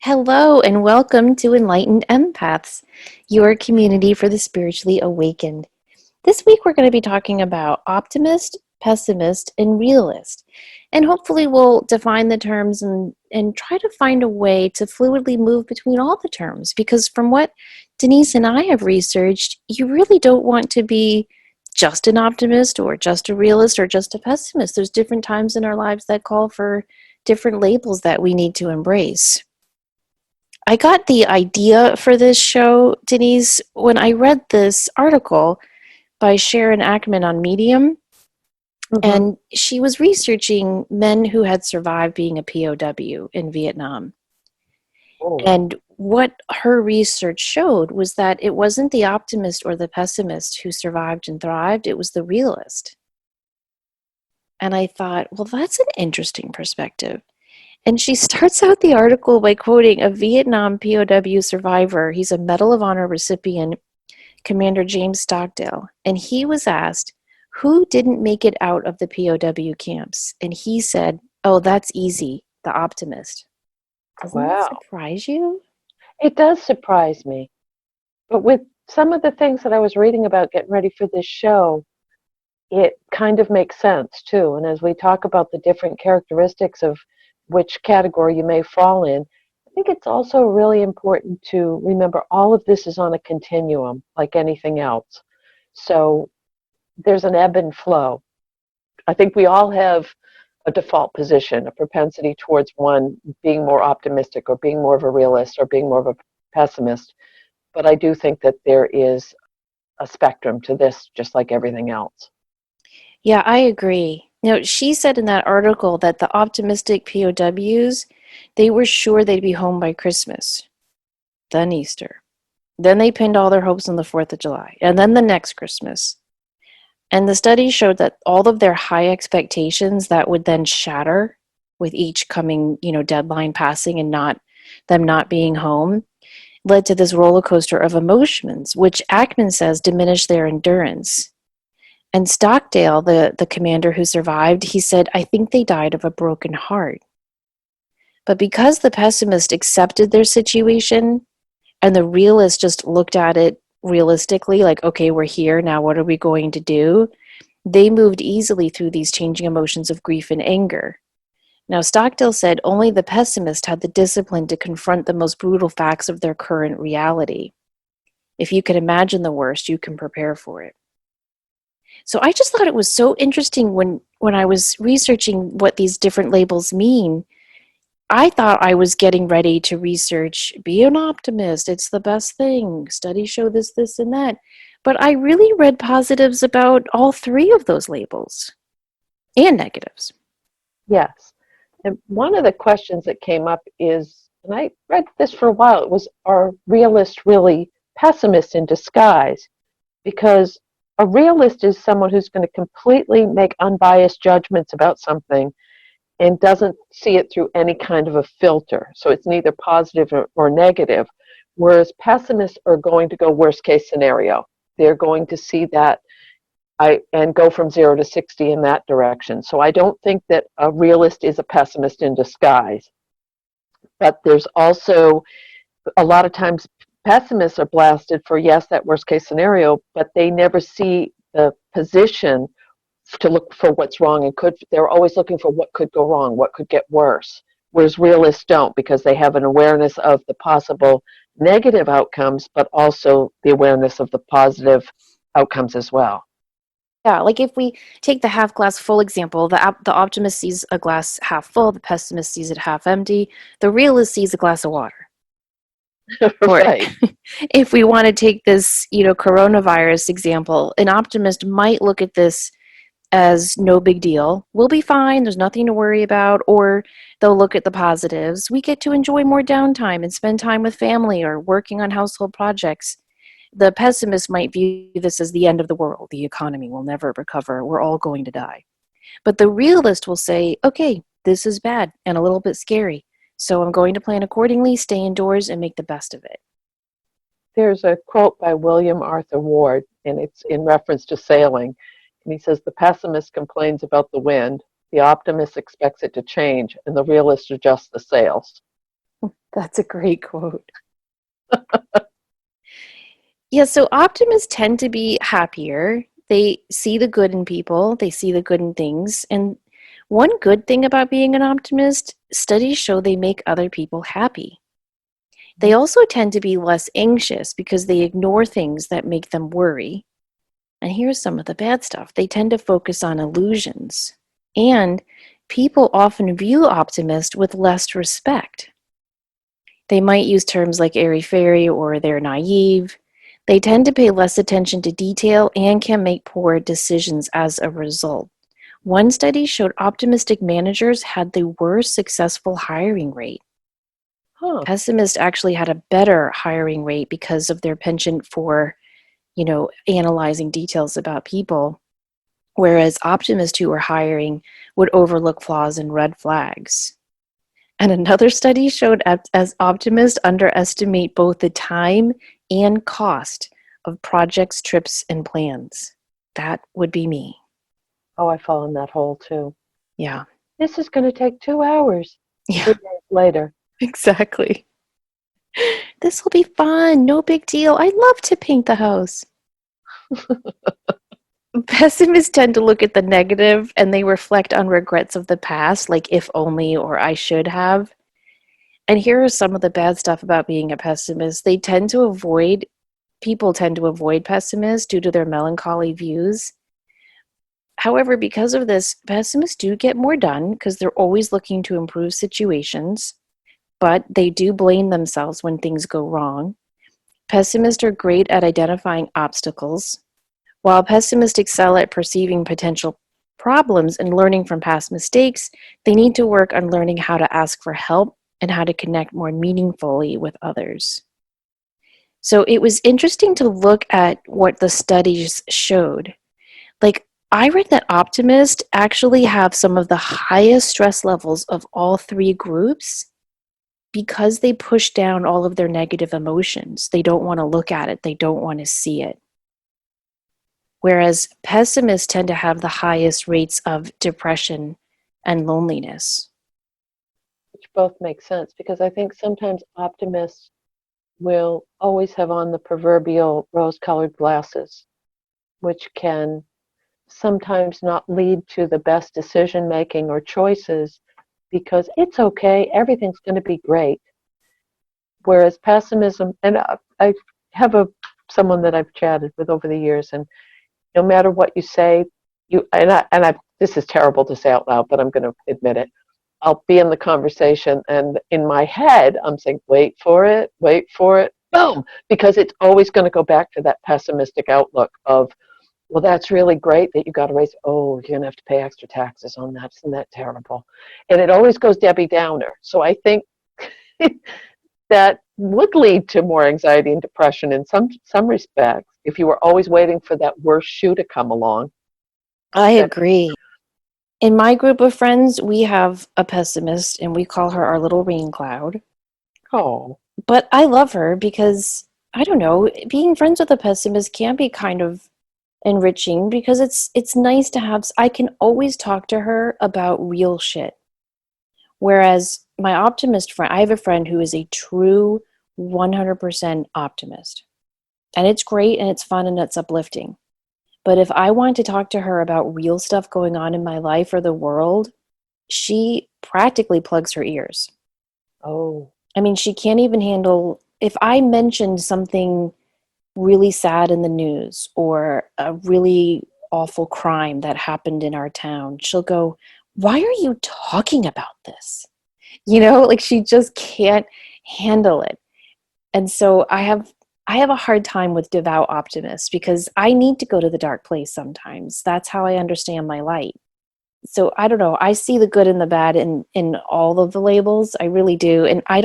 Hello, and welcome to Enlightened Empaths, your community for the spiritually awakened. This week, we're going to be talking about optimist, pessimist, and realist. And hopefully, we'll define the terms and try to find a way to fluidly move between all the terms. Because from what Denise and I have researched, you really don't want to be just an optimist or just a realist or just a pessimist. There's different times in our lives that call for different labels that we need to embrace. I got the idea for this show, Denise, when I read this article by Sharon Ackman on Medium, Mm-hmm. and she was researching men who had survived being a POW in Vietnam. Oh, And what her research showed was that it wasn't the optimist or the pessimist who survived and thrived, it was the realist. And I thought, well, that's an interesting perspective. And she starts out the article by quoting a Vietnam POW survivor. He's a Medal of Honor recipient, Commander James Stockdale. And he was asked, who didn't make it out of the POW camps? And he said, oh, that's easy, the optimist. Doesn't that wow. surprise you? It does surprise me. But with some of the things that I was reading about getting ready for this show, it kind of makes sense too. And as we talk about the different characteristics of which category you may fall in, I think it's also really important to remember all of this is on a continuum, like anything else. So there's an ebb and flow. I think we all have a default position, a propensity towards one being more optimistic or being more of a realist or being more of a pessimist. But I do think that there is a spectrum to this, just like everything else. Yeah, I agree. She said in that article that the optimistic POWs, they were sure they'd be home by Christmas, then Easter. Then they pinned all their hopes on the 4th of July, and then the next Christmas. And the study showed that all of their high expectations that would then shatter with each coming, deadline passing and not being home led to this roller coaster of emotions, which Ackman says diminished their endurance. And Stockdale, the commander who survived, he said, I think they died of a broken heart. But because the pessimist accepted their situation and the realist just looked at it realistically, like, okay, we're here, now what are we going to do? They moved easily through these changing emotions of grief and anger. Now, Stockdale said only the pessimist had the discipline to confront the most brutal facts of their current reality. If you can imagine the worst, you can prepare for it. So I just thought it was so interesting when I was researching what these different labels mean. I thought I was getting ready to research, be an optimist, it's the best thing, studies show this, this, and that. But I really read positives about all three of those labels and negatives. Yes. And one of the questions that came up is, and I read this for a while, it was, are realists really pessimists in disguise? Because a realist is someone who's going to completely make unbiased judgments about something and doesn't see it through any kind of a filter. So it's neither positive or negative. Whereas pessimists are going to go worst case scenario. They're going to see that and go from 0 to 60 in that direction. So I don't think that a realist is a pessimist in disguise. But there's also a lot of times pessimists are blasted for, yes, that worst case scenario, but they never see the position to look for what's wrong and they're always looking for what could go wrong, what could get worse. Whereas realists don't, because they have an awareness of the possible negative outcomes, but also the awareness of the positive outcomes as well. Yeah, like if we take the half glass full example, the optimist sees a glass half full, the pessimist sees it half empty, the realist sees a glass of water. Or Right. if we want to take this, coronavirus example, an optimist might look at this as no big deal. We'll be fine. There's nothing to worry about. Or they'll look at the positives. We get to enjoy more downtime and spend time with family or working on household projects. The pessimist might view this as the end of the world. The economy will never recover. We're all going to die. But the realist will say, okay, this is bad and a little bit scary. So I'm going to plan accordingly, stay indoors, and make the best of it. There's a quote by William Arthur Ward, and it's in reference to sailing. And he says, the pessimist complains about the wind, the optimist expects it to change, and the realist adjusts the sails. That's a great quote. Yeah, so optimists tend to be happier. They see the good in people, they see the good in things. And one good thing about being an optimist, studies show they make other people happy. They also tend to be less anxious because they ignore things that make them worry. And here's some of the bad stuff: they tend to focus on illusions. And people often view optimists with less respect. They might use terms like airy fairy or they're naive. They tend to pay less attention to detail and can make poor decisions as a result. One study showed optimistic managers had the worst successful hiring rate. Huh. Pessimists actually had a better hiring rate because of their penchant for, analyzing details about people, whereas optimists who were hiring would overlook flaws and red flags. And another study showed as optimists underestimate both the time and cost of projects, trips, and plans. That would be me. Oh, I fall in that hole too. Yeah. This is going to take 2 hours. Yeah, 3 days later. exactly. This will be fun. No big deal. I love to paint the house. Pessimists tend to look at the negative and they reflect on regrets of the past, like if only or I should have. And here are some of the bad stuff about being a pessimist. People tend to avoid pessimists due to their melancholy views. However, because of this, pessimists do get more done because they're always looking to improve situations, but they do blame themselves when things go wrong. Pessimists are great at identifying obstacles, while pessimists excel at perceiving potential problems and learning from past mistakes. They need to work on learning how to ask for help and how to connect more meaningfully with others. So it was interesting to look at what the studies showed. Like, I read that optimists actually have some of the highest stress levels of all three groups because they push down all of their negative emotions. They don't want to look at it, they don't want to see it. Whereas pessimists tend to have the highest rates of depression and loneliness. Which both make sense because I think sometimes optimists will always have on the proverbial rose colored glasses, which can sometimes not lead to the best decision making or choices because it's okay, everything's going to be great. Whereas pessimism, and I have someone that I've chatted with over the years, and no matter what you say, you, this is terrible to say out loud, but I'm going to admit it. I'll be in the conversation, and in my head, I'm saying, wait for it, boom, because it's always going to go back to that pessimistic outlook of, well, that's really great that you got to raise. Oh, you're going to have to pay extra taxes on that. Isn't that terrible? And it always goes Debbie Downer. So I think that would lead to more anxiety and depression in some respects if you were always waiting for that worst shoe to come along. I That agree. In my group of friends, we have a pessimist and we call her our little rain cloud. oh, But I love her because, I don't know, being friends with a pessimist can be kind of enriching because it's nice to have I can always talk to her about real shit. Whereas my optimist friend, I have a friend who is a true 100% optimist. And it's great and it's fun and it's uplifting. But if I want to talk to her about real stuff going on in my life or the world, she practically plugs her ears. oh, I mean, she can't even handle if I mentioned something really sad in the news or a really awful crime that happened in our town. She'll go, "Why are you talking about this?" Like she just can't handle it. And so I have a hard time with devout optimists because I need to go to the dark place sometimes. That's how I understand my light. So I don't know. I see the good and the bad in all of the labels. I really do. And I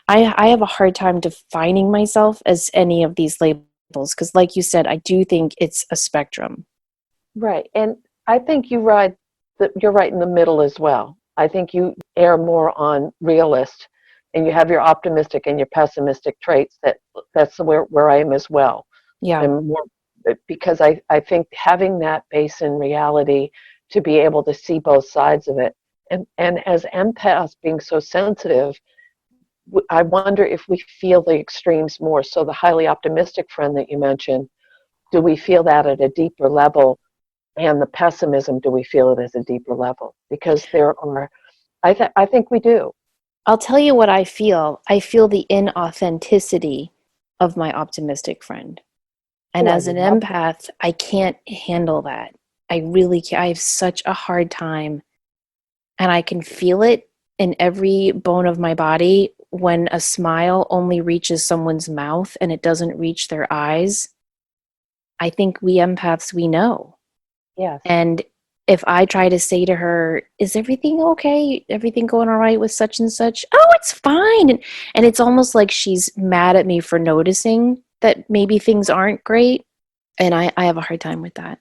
have a hard time defining myself as any of these labels because like you said, I do think it's a spectrum. right. And I think you're right in the middle as well. I think you err more on realist, and you have your optimistic and your pessimistic traits. That's where I am as well. Yeah. I'm more because I think having that base in reality to be able to see both sides of it, and as empaths being so sensitive, I wonder if we feel the extremes more. So the highly optimistic friend that you mentioned, do we feel that at a deeper level? And the pessimism, do we feel it as a deeper level? Because there are, I think we do. I'll tell you what I feel. I feel the inauthenticity of my optimistic friend. And Oh, I as an love that. empath, I can't handle that. I really can't. I have such a hard time. And I can feel it in every bone of my body when a smile only reaches someone's mouth and it doesn't reach their eyes. I think we empaths, we know. Yes. And if I try to say to her, is everything okay? Everything going all right with such and such? Oh, it's fine. And it's almost like she's mad at me for noticing that maybe things aren't great. And I have a hard time with that.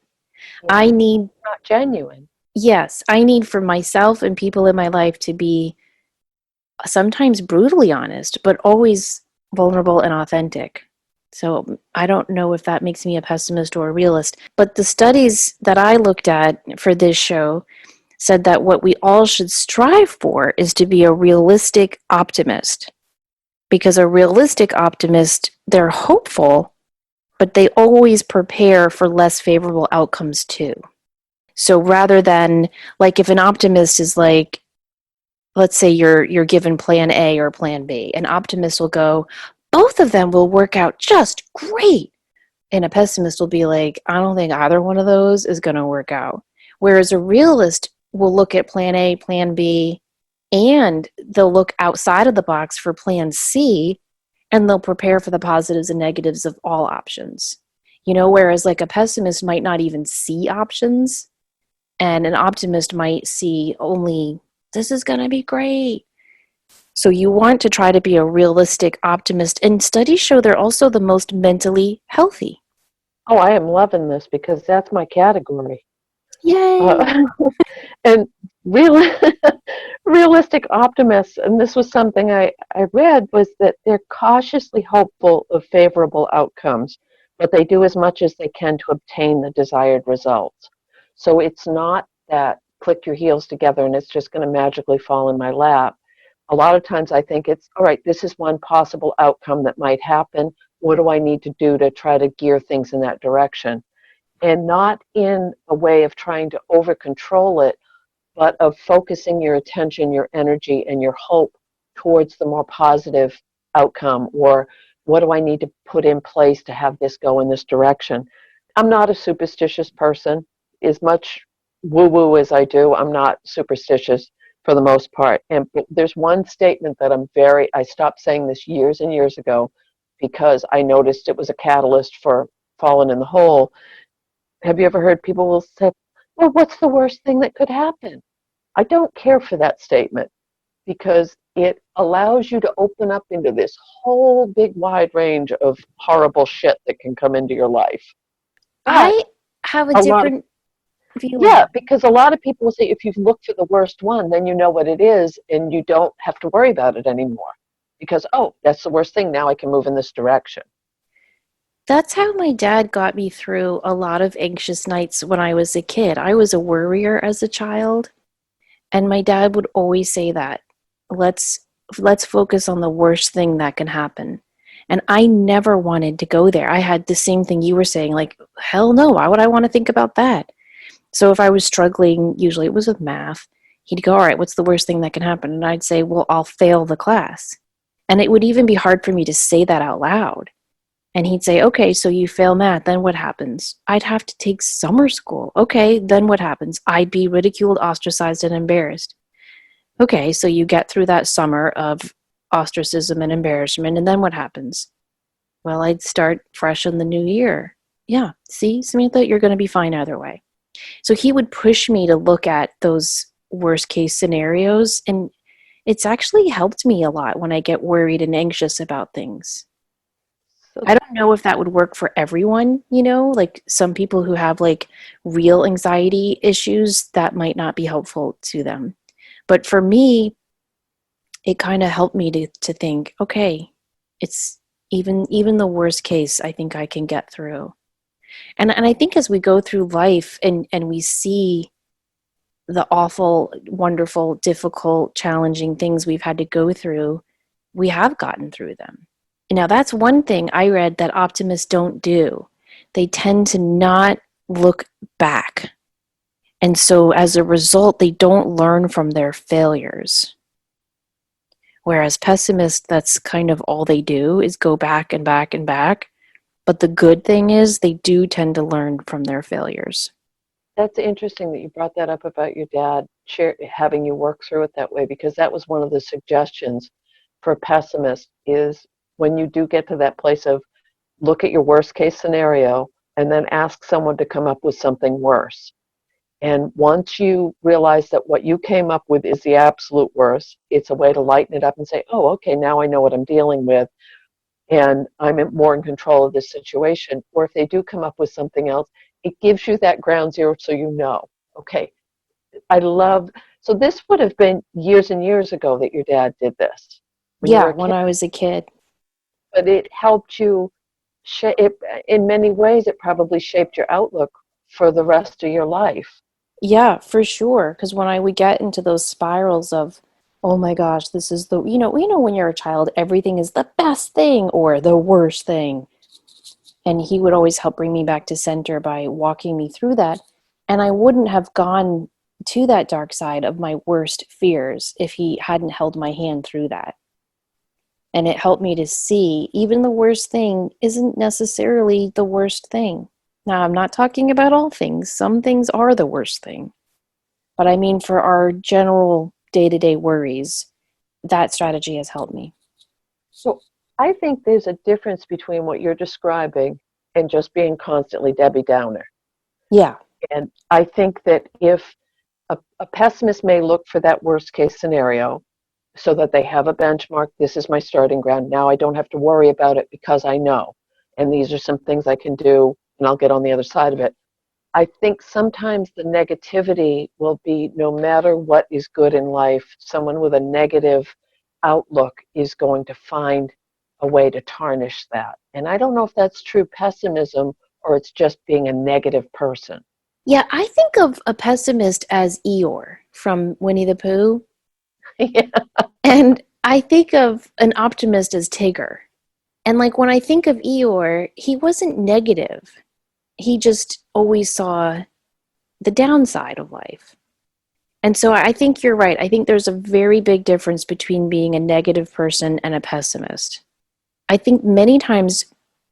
Yeah. I need, Not genuine. yes, I need for myself and people in my life to be sometimes brutally honest, but always vulnerable and authentic. So I don't know if that makes me a pessimist or a realist. But the studies that I looked at for this show said that what we all should strive for is to be a realistic optimist. Because a realistic optimist, they're hopeful, but they always prepare for less favorable outcomes too. So rather than, like, if an optimist is like, let's say you're given plan A or plan B, an optimist will go, both of them will work out just great. And a pessimist will be like, I don't think either one of those is going to work out. Whereas a realist will look at plan A, plan B, and they'll look outside of the box for plan C, and they'll prepare for the positives and negatives of all options. Whereas like a pessimist might not even see options, and an optimist might see only, this is going to be great. So you want to try to be a realistic optimist. And studies show they're also the most mentally healthy. Oh, I am loving this because that's my category. Yay! Uh, and real, realistic optimists, and this was something I read, was that they're cautiously hopeful of favorable outcomes, but they do as much as they can to obtain the desired results. So it's not that click your heels together and it's just going to magically fall in my lap. A lot of times I think it's, all right, this is one possible outcome that might happen. What do I need to do to try to gear things in that direction? And not in a way of trying to over control it, but of focusing your attention, your energy, and your hope towards the more positive outcome, or what do I need to put in place to have this go in this direction. I'm not a superstitious person. As much woo woo as I do, I'm not superstitious for the most part. And but there's one statement that I stopped saying this years and years ago because I noticed it was a catalyst for falling in the hole. Have you ever heard people will say, well, what's the worst thing that could happen? I don't care for that statement because it allows you to open up into this whole big wide range of horrible shit that can come into your life. But I have a a lot of, different view on yeah, that. because a lot of people will say if you look for the worst one, then you know what it is and you don't have to worry about it anymore. Because, oh, that's the worst thing. Now I can move in this direction. That's how my dad got me through a lot of anxious nights when I was a kid. I was a worrier as a child, and my dad would always say that. Let's let's focus on the worst thing that can happen. And I never wanted to go there. I had the same thing you were saying, like, hell no, why would I want to think about that? So if I was struggling, usually it was with math, he'd go, all right, what's the worst thing that can happen? And I'd say, well, I'll fail the class. And it would even be hard for me to say that out loud. And he'd say, okay, so you fail math, then what happens? I'd have to take summer school. Okay, then what happens? I'd be ridiculed, ostracized, and embarrassed. Okay, so you get through that summer of ostracism and embarrassment, and then what happens? Well, I'd start fresh in the new year. Yeah, see, Samantha, you're going to be fine either way. So he would push me to look at those worst case scenarios, and it's actually helped me a lot when I get worried and anxious about things. So, I don't know if that would work for everyone, like some people who have like real anxiety issues, that might not be helpful to them. But for me, it kind of helped me to think, okay, it's even the worst case, I think I can get through. And I think as we go through life and we see the awful, wonderful, difficult, challenging things we've had to go through, we have gotten through them. Now, that's one thing I read that optimists don't do. They tend to not look back. And so as a result, they don't learn from their failures. Whereas pessimists, that's kind of all they do is go back and back and back. But the good thing is they do tend to learn from their failures. That's interesting that you brought that up about your dad having you work through it that way, because that was one of the suggestions for pessimists is when you do get to that place of look at your worst case scenario and then ask someone to come up with something worse. And once you realize that what you came up with is the absolute worst, it's a way to lighten it up and say, oh, okay, now I know what I'm dealing with and I'm more in control of this situation. Or if they do come up with something else, it gives you that ground zero so you know, okay, I love, so this would have been years and years ago that your dad did this when you were Yeah, a when kid, I was a kid. but it helped you, in many ways, it probably shaped your outlook for the rest of your life. Yeah, for sure. Because when I would get into those spirals of, oh my gosh, this is the, when you're a child, everything is the best thing or the worst thing. And he would always help bring me back to center by walking me through that. And I wouldn't have gone to that dark side of my worst fears if he hadn't held my hand through that. And it helped me to see even the worst thing isn't necessarily the worst thing. Now, I'm not talking about all things. Some things are the worst thing. But I mean, for our general day to day worries, that strategy has helped me. So I think there's a difference between what you're describing and just being constantly Debbie Downer. Yeah. And I think that if a pessimist may look for that worst case scenario so that they have a benchmark, this is my starting ground. Now I don't have to worry about it because I know. And these are some things I can do, and I'll get on the other side of it. I think sometimes the negativity will be no matter what is good in life, someone with a negative outlook is going to find a way to tarnish that. And I don't know if that's true pessimism or it's just being a negative person. Yeah, I think of a pessimist as Eeyore from Winnie the Pooh. Yeah. And I think of an optimist as Tigger. And like when I think of Eeyore, he wasn't negative. He just always saw the downside of life. And so I think you're right. I think there's a very big difference between being a negative person and a pessimist. I think many times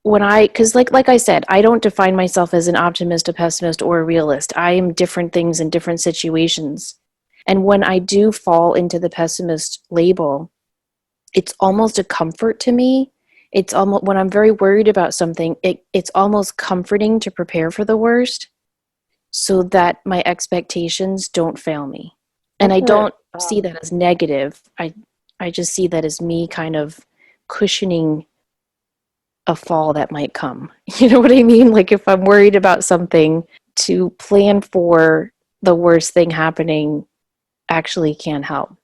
because like I said, I don't define myself as an optimist, a pessimist, or a realist. I am different things in different situations. And when I do fall into the pessimist label, it's almost a comfort to me. It's almost when I'm very worried about something, it's almost comforting to prepare for the worst so that my expectations don't fail me. And I Isn't it? don't see that as negative. I just see that as me kind of cushioning a fall that might come. You know what I mean? Like if I'm worried about something, to plan for the worst thing happening actually can help.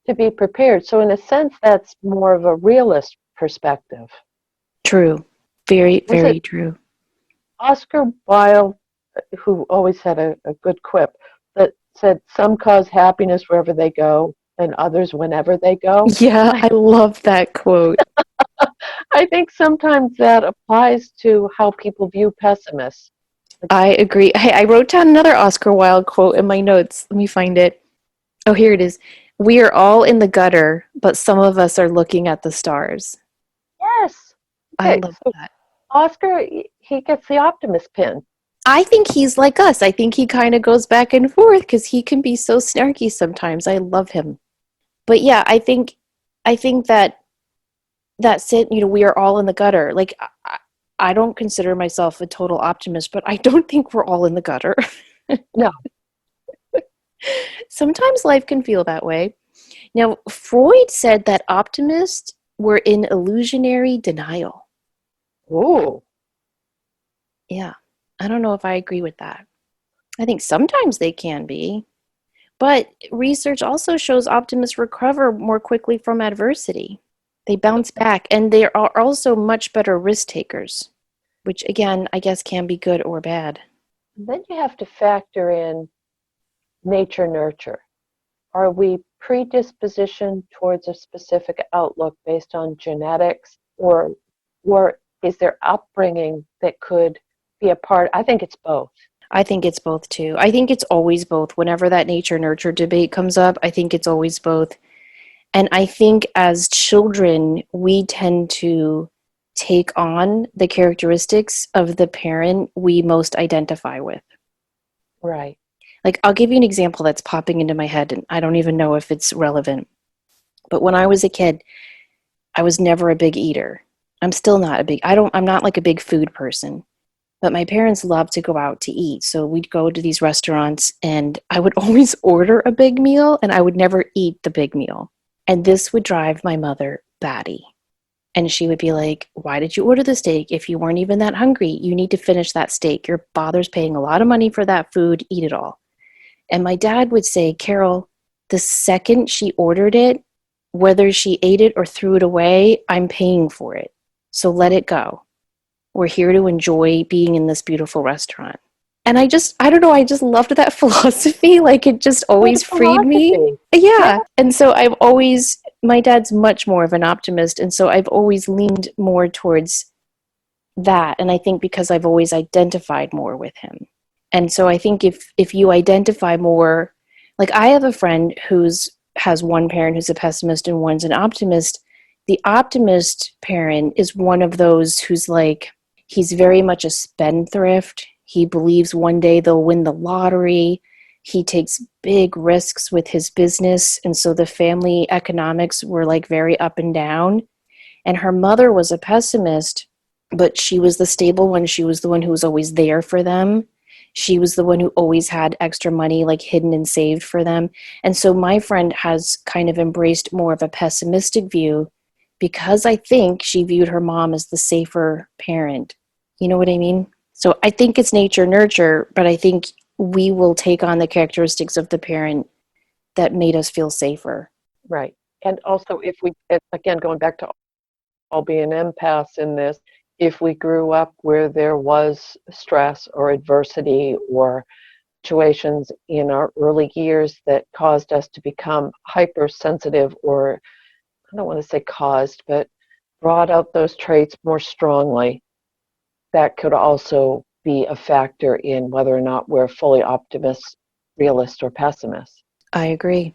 To be prepared. So, in a sense, that's more of a realist perspective. True. Very, Was very it true. Oscar Wilde who always had a good quip that said, some cause happiness wherever they go, and others whenever they go? Yeah, I love that quote. I think sometimes that applies to how people view pessimists. I agree. Hey, I wrote down another Oscar Wilde quote in my notes. Let me find it. Oh, here it is. We are all in the gutter, but some of us are looking at the stars. Yes. I Okay, love so that. Oscar, he gets the optimist pin. I think he's like us. I think he kind of goes back and forth because he can be so snarky sometimes. I love him. But yeah, I think that that's it. We are all in the gutter. Like I don't consider myself a total optimist, but I don't think we're all in the gutter. No. Sometimes life can feel that way. Now, Freud said that optimists were in illusionary denial. Ooh. Yeah, I don't know if I agree with that. I think sometimes they can be, but research also shows optimists recover more quickly from adversity. They bounce back, and they are also much better risk takers, which again, I guess can be good or bad. Then you have to factor in nature nurture. are we predispositioned towards a specific outlook based on genetics, or is there upbringing that could be a part? I think it's both. I think it's both too. I think it's always both. Whenever that nature nurture debate comes up, I think it's always both. And I think as children, we tend to take on the characteristics of the parent we most identify with. Right. Like, I'll give you an example that's popping into my head, and I don't even know if it's relevant. But when I was a kid, I was never a big eater. I'm still not a big, I'm not like a big food person. But my parents loved to go out to eat. So we'd go to these restaurants and I would always order a big meal and I would never eat the big meal. And this would drive my mother batty. And she would be like, "Why did you order the steak if you weren't even that hungry? You need to finish that steak. Your father's paying a lot of money for that food. Eat it all." And my dad would say, "Carol, the second she ordered it, whether she ate it or threw it away, I'm paying for it. So let it go. We're here to enjoy being in this beautiful restaurant." And I don't know, I just loved that philosophy. Like it just Good always freed me. philosophy. Yeah. Yeah. And so I've always, my dad's much more of an optimist. And so I've always leaned more towards that. And I think because I've always identified more with him. And so I think if you identify more, like I have a friend who's has one parent who's a pessimist and one's an optimist. The optimist parent is one of those who's like, he's very much a spendthrift. He believes one day they'll win the lottery. He takes big risks with his business. And so the family economics were like very up and down. And her mother was a pessimist, but she was the stable one. She was the one who was always there for them. She was the one who always had extra money like hidden and saved for them. And so my friend has kind of embraced more of a pessimistic view because I think she viewed her mom as the safer parent. You know what I mean? So I think it's nature nurture, but I think we will take on the characteristics of the parent that made us feel safer. Right. And also, if we, again, going back to all being empaths in this, if we grew up where there was stress or adversity or situations in our early years that caused us to become hypersensitive, or I don't want to say caused, but brought out those traits more strongly, that could also be a factor in whether or not we're fully optimist, realist, or pessimist. I agree.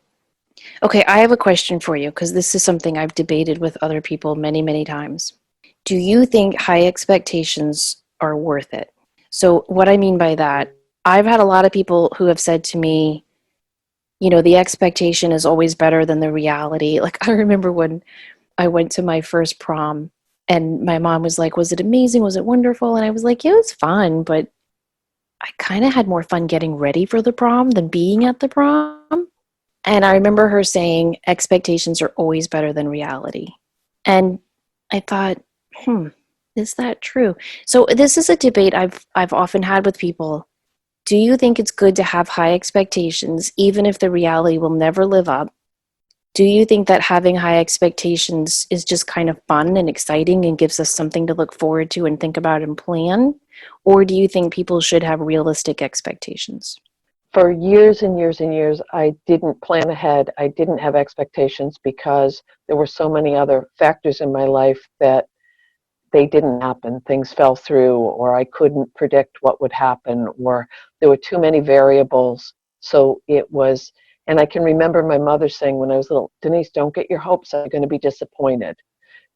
Okay, I have a question for you because this is something I've debated with other people many, many times. Do you think high expectations are worth it? So, what I mean by that, I've had a lot of people who have said to me, you know, the expectation is always better than the reality. Like, I remember when I went to my first prom and my mom was like, "Was it amazing? Was it wonderful?" And I was like, "Yeah, it was fun, but I kind of had more fun getting ready for the prom than being at the prom." And I remember her saying, "Expectations are always better than reality." And I thought, is that true? So this is a debate I've often had with people. Do you think it's good to have high expectations, even if the reality will never live up? Do you think that having high expectations is just kind of fun and exciting and gives us something to look forward to and think about and plan? Or do you think people should have realistic expectations? For years and years and years, I didn't plan ahead. I didn't have expectations because there were so many other factors in my life that they didn't happen. Things fell through, or I couldn't predict what would happen, or there were too many variables. So it was, and I can remember my mother saying when I was little, "Denise, don't get your hopes up, you're going to be disappointed,"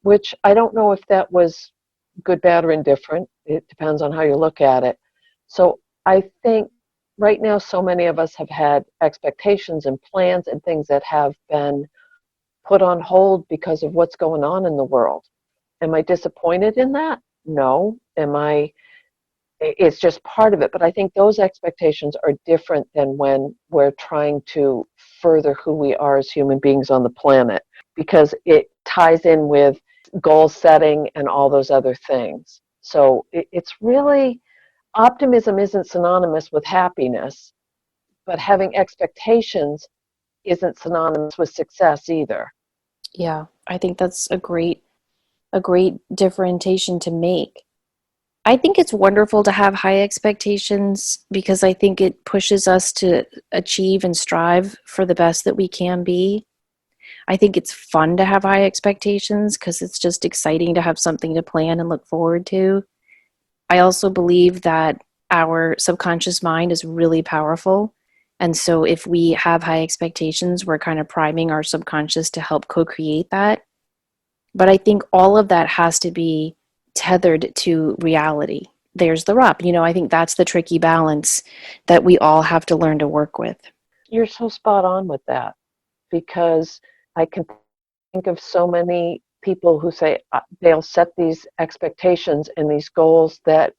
which I don't know if that was good, bad, or indifferent. It depends on how you look at it. So I think right now, so many of us have had expectations and plans and things that have been put on hold because of what's going on in the world. Am I disappointed in that? No. Am I? It's just part of it. But I think those expectations are different than when we're trying to further who we are as human beings on the planet, because it ties in with goal setting and all those other things. So it's really, optimism isn't synonymous with happiness, but having expectations isn't synonymous with success either. Yeah, I think that's a great differentiation to make. I think it's wonderful to have high expectations because I think it pushes us to achieve and strive for the best that we can be. I think it's fun to have high expectations because it's just exciting to have something to plan and look forward to. I also believe that our subconscious mind is really powerful. And so if we have high expectations, we're kind of priming our subconscious to help co create that. But I think all of that has to be tethered to reality. There's the rub. I think that's the tricky balance that we all have to learn to work with. You're so spot on with that because I can think of so many people who say they'll set these expectations and these goals that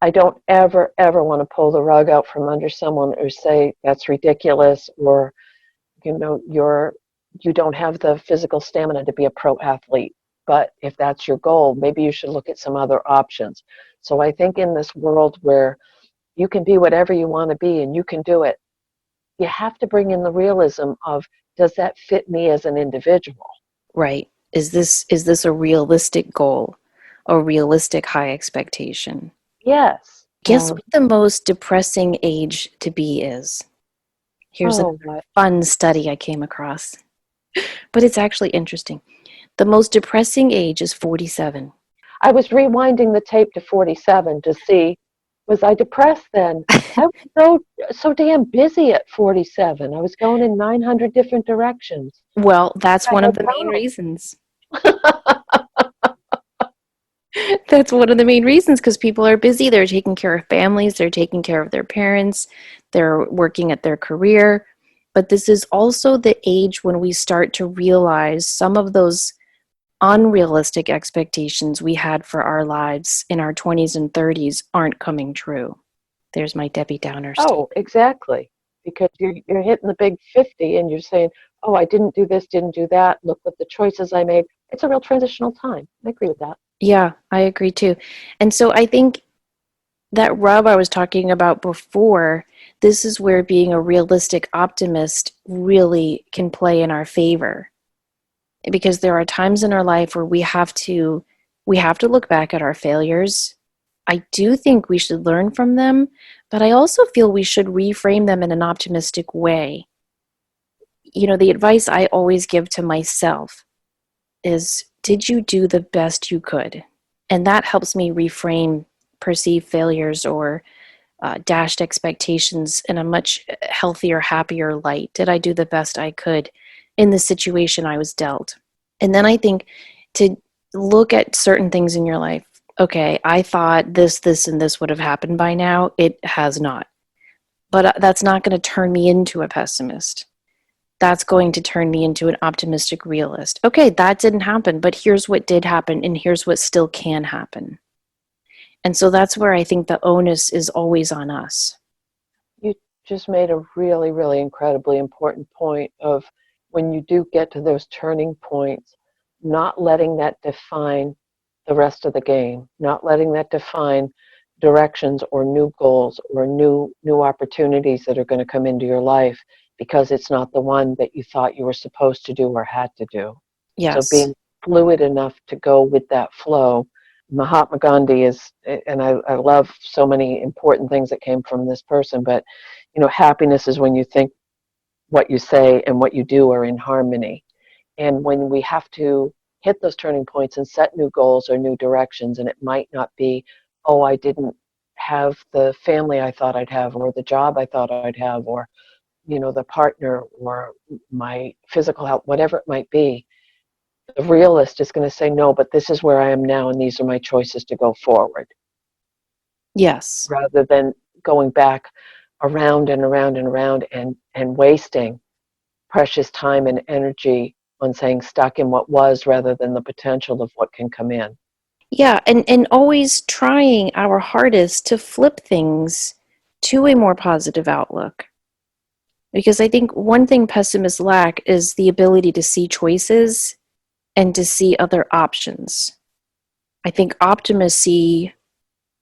I don't ever, ever want to pull the rug out from under someone or say that's ridiculous or, you don't have the physical stamina to be a pro athlete. But if that's your goal, maybe you should look at some other options. So I think in this world where you can be whatever you want to be and you can do it, you have to bring in the realism of, does that fit me as an individual? Right. Is this a realistic goal? A realistic high expectation? Yes. Guess what the most depressing age to be is? Here's Oh, another what? fun study I came across, but it's actually interesting. The most depressing age is 47. I was rewinding the tape to 47 to see, was I depressed then? I was so damn busy at 47. I was going in 900 different directions. Well, that's I one of had the main time. reasons. That's one of the main reasons because people are busy. They're taking care of families, they're taking care of their parents, they're working at their career. But this is also the age when we start to realize some of those unrealistic expectations we had for our lives in our 20s and 30s aren't coming true. There's my Debbie Downer Oh, statement. exactly. Because you're hitting the big 50 and you're saying, oh, I didn't do this, didn't do that. Look what the choices I made. It's a real transitional time. I agree with that. Yeah, I agree too. And so I think that rub I was talking about before, this is where being a realistic optimist really can play in our favor. Because there are times in our life where we have to look back at our failures. I do think we should learn from them, but I also feel we should reframe them in an optimistic way. The advice I always give to myself is, did you do the best you could? And that helps me reframe perceived failures or dashed expectations in a much healthier, happier light. Did I do the best I could in the situation I was dealt? And then I think to look at certain things in your life. Okay, I thought this, and this would have happened by now. It has not. But that's not going to turn me into a pessimist. That's going to turn me into an optimistic realist. Okay, that didn't happen, but here's what did happen, and here's what still can happen. And so that's where I think the onus is always on us. You just made a really, really incredibly important point of when you do get to those turning points, not letting that define the rest of the game, not letting that define directions or new goals or new opportunities that are going to come into your life because it's not the one that you thought you were supposed to do or had to do. So Yes. being fluid enough to go with that flow. Mahatma Gandhi is, and I love so many important things that came from this person, but happiness is when you think, what you say and what you do are in harmony. And when we have to hit those turning points and set new goals or new directions, and it might not be, oh, I didn't have the family I thought I'd have, or the job I thought I'd have, or the partner, or my physical health, whatever it might be. The realist is going to say, no, but this is where I am now, and these are my choices to go forward, Yes. rather than going back around and around and around and wasting precious time and energy on saying stuck in what was rather than the potential of what can come in. Yeah, and always trying our hardest to flip things to a more positive outlook. Because I think one thing pessimists lack is the ability to see choices and to see other options. I think optimists see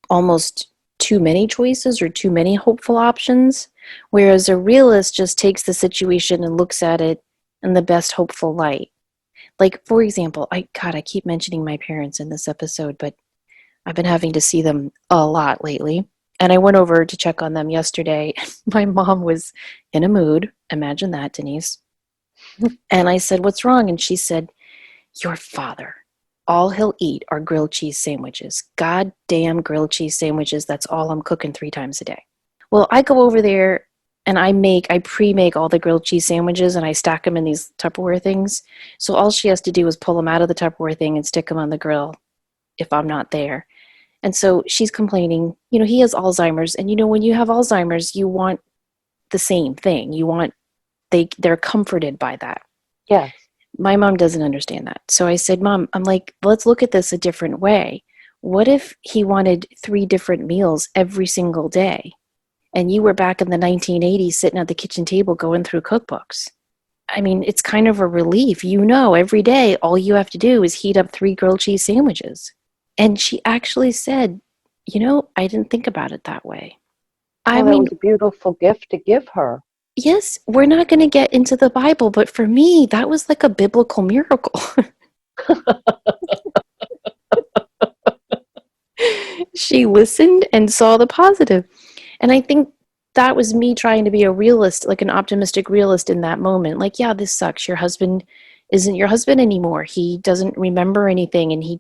almost too many choices or too many hopeful options, whereas a realist just takes the situation and looks at it in the best hopeful light. Like, for example, I keep mentioning my parents in this episode, but I've been having to see them a lot lately. And I went over to check on them yesterday. My mom was in a mood. Imagine that, Denise. And I said, "What's wrong?" And she said, "Your father. All he'll eat are grilled cheese sandwiches. Goddamn grilled cheese sandwiches. That's all I'm cooking 3 times a day." Well, I go over there and I pre-make all the grilled cheese sandwiches and I stack them in these Tupperware things. So all she has to do is pull them out of the Tupperware thing and stick them on the grill if I'm not there. And so she's complaining, he has Alzheimer's. And when you have Alzheimer's, you want the same thing. They're comforted by that. Yes. My mom doesn't understand that. So I said, "Mom, I'm like, let's look at this a different way. What if he wanted 3 different meals every single day? And you were back in the 1980s sitting at the kitchen table going through cookbooks. I mean, it's kind of a relief. Every day, all you have to do is heat up 3 grilled cheese sandwiches." And she actually said, "I didn't think about it that way." I Oh, that mean, was a beautiful gift to give her. yes, we're not going to get into the Bible, but for me, that was like a biblical miracle. She listened and saw the positive. And I think that was me trying to be a realist, like an optimistic realist in that moment. Like, yeah, this sucks. Your husband isn't your husband anymore. He doesn't remember anything and he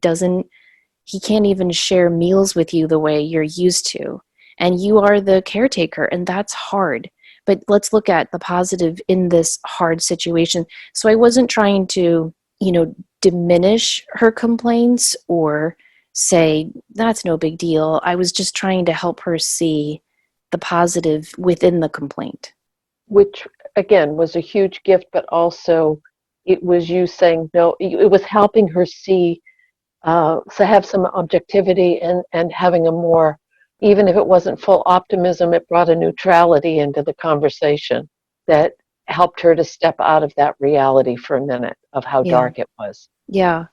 can't even share meals with you the way you're used to. And you are the caretaker, and that's hard. But let's look at the positive in this hard situation. So I wasn't trying to, diminish her complaints or say, that's no big deal. I was just trying to help her see the positive within the complaint. Which, again, was a huge gift, but also it was you saying no. It was helping her see, to have some objectivity and having a more, even if it wasn't full optimism, it brought a neutrality into the conversation that helped her to step out of that reality for a minute of how Yeah. dark it was. Yeah.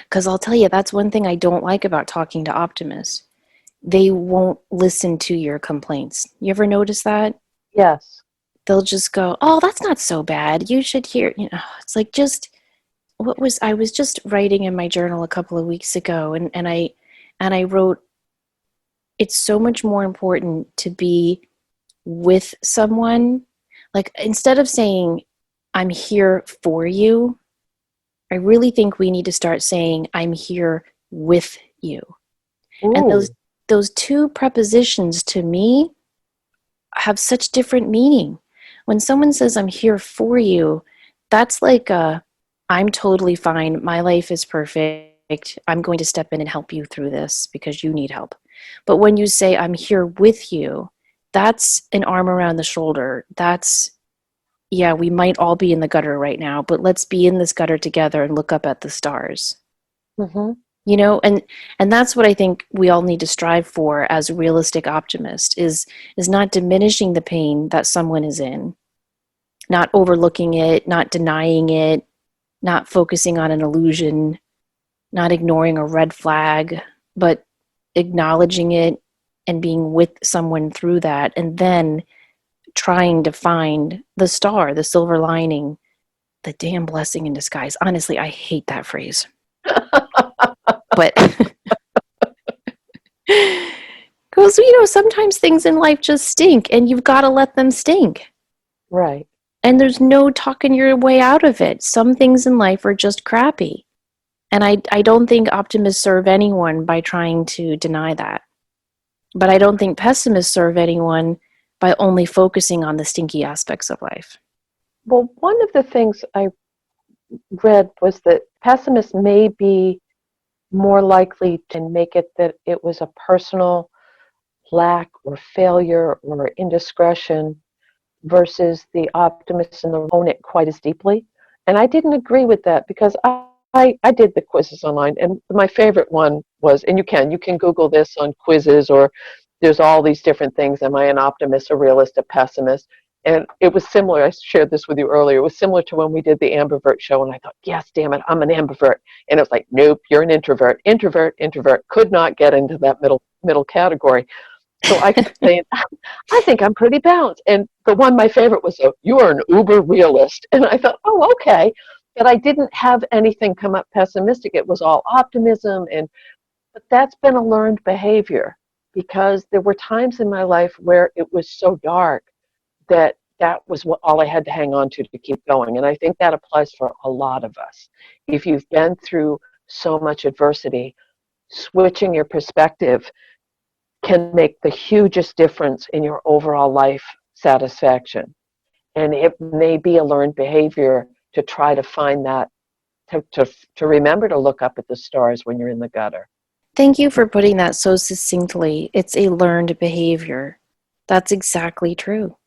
Because I'll tell you, that's one thing I don't like about talking to optimists. They won't listen to your complaints. You ever notice that? Yes. They'll just go, "Oh, that's not so bad. You should hear." It's like, just I was just writing in my journal a couple of weeks ago, and I wrote, it's so much more important to be with someone. Like, instead of saying, "I'm here for you," I really think we need to start saying, "I'm here with you." And those Ooh. those two prepositions to me have such different meaning. When someone says, "I'm here for you," that's like I'm totally fine. My life is perfect. I'm going to step in and help you through this because you need help. But when you say, "I'm here with you," that's an arm around the shoulder. That's, yeah, we might all be in the gutter right now, but let's be in this gutter together and look up at the stars. Mm-hmm. And that's what I think we all need to strive for as realistic optimists is not diminishing the pain that someone is in, not overlooking it, not denying it, not focusing on an illusion, not ignoring a red flag, but acknowledging it and being with someone through that, and then trying to find the star, the silver lining, the damn blessing in disguise. Honestly, I hate that phrase. But because, sometimes things in life just stink and you've got to let them stink. Right. And there's no talking your way out of it. Some things in life are just crappy. And I don't think optimists serve anyone by trying to deny that. But I don't think pessimists serve anyone by only focusing on the stinky aspects of life. Well, one of the things I read was that pessimists may be more likely to make it that it was a personal lack or failure or indiscretion versus the optimists and the own it quite as deeply. And I didn't agree with that because I did the quizzes online, and my favorite one was, and you can Google this on quizzes, or there's all these different things. Am I an optimist, a realist, a pessimist? And it was similar. I shared this with you earlier. It was similar to when we did the ambivert show, and I thought, yes, damn it, I'm an ambivert. And it was like, nope, you're an introvert. Introvert. Could not get into that middle category. So I kept saying, I think I'm pretty balanced. And the one, my favorite was, you are an uber realist. And I thought, oh, okay. But I didn't have anything come up pessimistic. It was all optimism. And But that's been a learned behavior because there were times in my life where it was so dark that that was what all I had to hang on to keep going. And I think that applies for a lot of us. If you've been through so much adversity, switching your perspective can make the hugest difference in your overall life satisfaction. And it may be a learned behavior to try to find that, to remember to look up at the stars when you're in the gutter. Thank you for putting that so succinctly. It's a learned behavior. That's exactly true.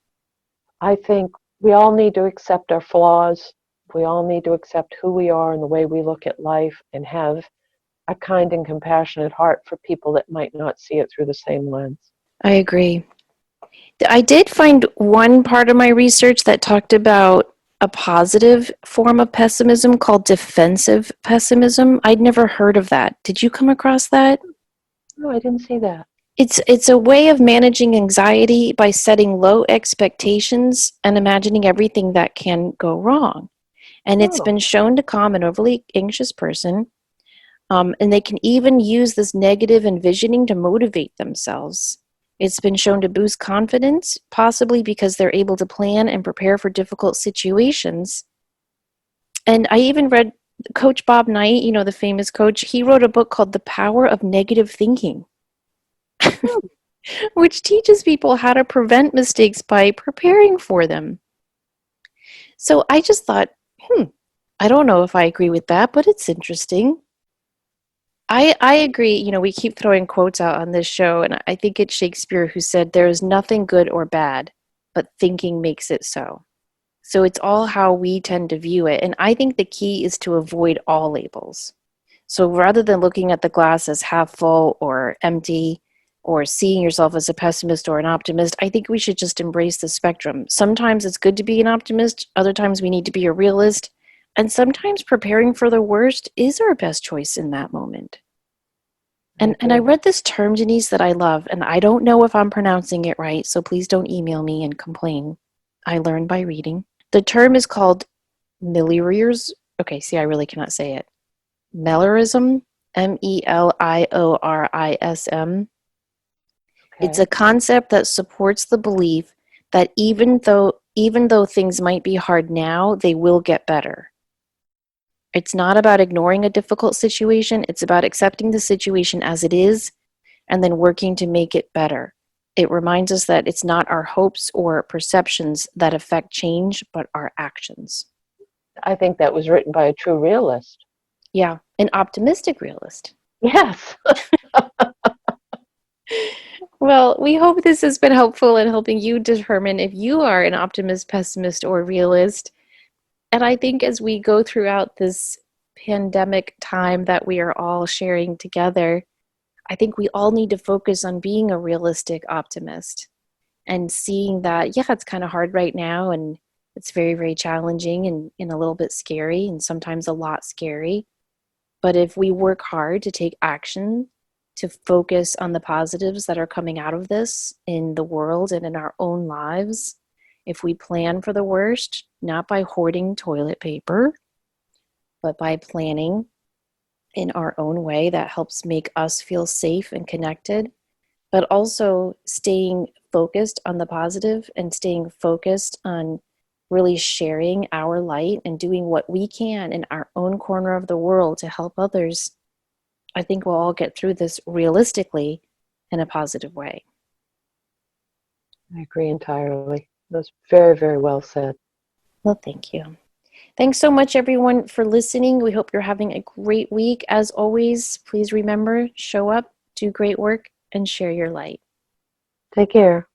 I think we all need to accept our flaws. We all need to accept who we are and the way we look at life and have a kind and compassionate heart for people that might not see it through the same lens. I agree. I did find one part of my research that talked about a positive form of pessimism called defensive pessimism. I'd never heard of that. Did you come across that? No, I didn't see that. It's a way of managing anxiety by setting low expectations and imagining everything that can go wrong. And it's Oh, been shown to calm an overly anxious person. And they can even use this negative envisioning to motivate themselves. It's been shown to boost confidence, possibly because they're able to plan and prepare for difficult situations. And I even read Coach Bob Knight, the famous coach, he wrote a book called The Power of Negative Thinking, hmm, which teaches people how to prevent mistakes by preparing for them. So I just thought, I don't know if I agree with that, but it's interesting. I agree. We keep throwing quotes out on this show, and I think it's Shakespeare who said, there is nothing good or bad, but thinking makes it so. So it's all how we tend to view it. And I think the key is to avoid all labels. So rather than looking at the glass as half full or empty, or seeing yourself as a pessimist or an optimist, I think we should just embrace the spectrum. Sometimes it's good to be an optimist, other times we need to be a realist, and sometimes preparing for the worst is our best choice in that moment. I And I agree. read this term, Denise, that I love, and I don't know if I'm pronouncing it right, so please don't email me and complain. I learned by reading. The term is called Meliorism. Okay, see, I really cannot say it. Meliorism, Meliorism. It's a Okay. concept that supports the belief that even though things might be hard now, they will get better. It's not about ignoring a difficult situation, it's about accepting the situation as it is and then working to make it better. It reminds us that it's not our hopes or perceptions that affect change, but our actions. I think that was written by a true realist. Yeah, an optimistic realist. Yes. Well, we hope this has been helpful in helping you determine if you are an optimist, pessimist, or realist. And I think as we go throughout this pandemic time that we are all sharing together, I think we all need to focus on being a realistic optimist and seeing that, yeah, it's kind of hard right now and it's very, very challenging and a little bit scary and sometimes a lot scary. But if we work hard to take action, to focus on the positives that are coming out of this in the world and in our own lives, if we plan for the worst, not by hoarding toilet paper, but by planning in our own way that helps make us feel safe and connected, but also staying focused on the positive and staying focused on really sharing our light and doing what we can in our own corner of the world to help others, I think we'll all get through this realistically in a positive way. I agree entirely. That's very, very well said. Well, thank you. Thanks so much, everyone, for listening. We hope you're having a great week. As always, please remember, show up, do great work, and share your light. Take care.